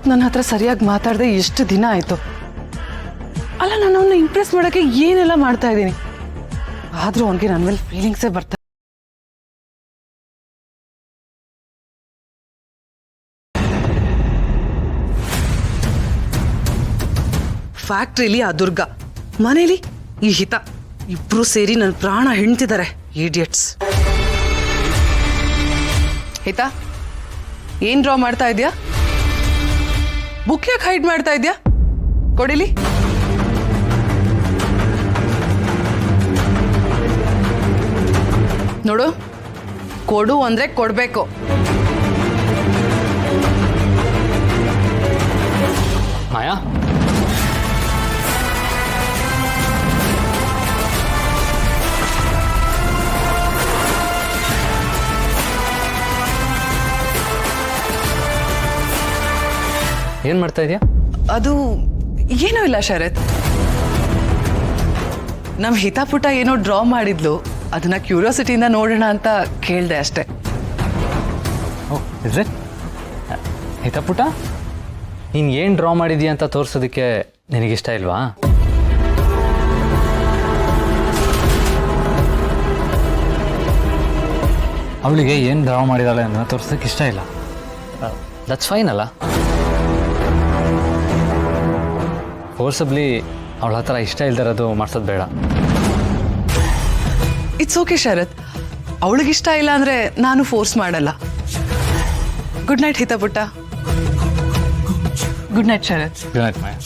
ಶರತ್ ನನ್ನ ಹತ್ರ ಸರಿಯಾಗಿ ಮಾತಾಡದೆ ಎಷ್ಟು ದಿನ ಆಯ್ತು. ಅಲ್ಲ, ನಾನು ಅವನ್ನ ಇಂಪ್ರೆಸ್ ಮಾಡೋಕ್ಕೆ ಏನೆಲ್ಲ ಮಾಡ್ತಾ ಇದ್ದೀನಿ, ಆದ್ರೂ ಅವನಿಗೆ ನನ್ನ ಮೇಲೆ ಫೀಲಿಂಗ್ಸೇ ಬರ್ತಾ. ಫ್ಯಾಕ್ಟ್ರಿಲಿ ಆ ದುರ್ಗ, ಮನೇಲಿ ಈ ಹಿತ, ಇಬ್ರು ಸೇರಿ ನನ್ನ ಪ್ರಾಣ ಹೆಣ್ತಿದ್ದಾರೆ. ಇಡಿಯಟ್ಸ್. ಹಿತ, ಏನ್ ಡ್ರಾ ಮಾಡ್ತಾ ಇದ್ಯಾ? ಬುಕ್ ಯಾಕೆ ಹೈಡ್ ಮಾಡ್ತಾ ಇದ್ಯಾ? ಕೊಡಿಲಿ. ನೋಡು, ಕೊಡು ಅಂದ್ರೆ ಕೊಡ್ಬೇಕು. ಮಾಯಾ, ಏನ್ ಮಾಡ್ತಾ ಇದೀಯಾ? ಅದು ಏನೂ ಇಲ್ಲ ಶರತ್, ನಮ್ಮ ಹಿತಾಪುಟ ಏನೋ ಡ್ರಾ ಮಾಡಿದ್ಲು, ಅದನ್ನ ಕ್ಯೂರಿಯಾಸಿಟಿಯಿಂದ ನೋಡೋಣ ಅಂತ ಕೇಳಿದೆ ಅಷ್ಟೇ. ಇದ್ರೆ ಹಿತಪುಟ, ನೀನು ಏನು ಡ್ರಾ ಮಾಡಿದೀಯ ಅಂತ ತೋರಿಸೋದಕ್ಕೆ ನಿನಗಿಷ್ಟ ಇಲ್ವಾ? ಅವಳಿಗೆ ಏನು ಡ್ರಾ ಮಾಡಿದಾಳೆ ಅನ್ನೋ ತೋರಿಸೋದಕ್ಕೆ ಇಷ್ಟ ಇಲ್ಲ. ದಟ್ಸ್ ಫೈನ್ ಅಲ್ಲ. ಫೋರ್ಸಬ್ಲಿ ಅವಳ ಹತ್ರ ಇಷ್ಟ ಇಲ್ದಿರೋದು ಮಾಡ್ಸೋದು ಬೇಡ. ಇಟ್ಸ್ ಓಕೆ ಶರತ್, ಅವಳಿಗಿಷ್ಟ ಇಲ್ಲ ಅಂದ್ರೆ ನಾನು ಫೋರ್ಸ್ ಮಾಡಲ್ಲ. ಗುಡ್ ನೈಟ್ ಹಿತಾಪುಟ್ಟ. Good night Sharath. Good night ಮಾಯಾ.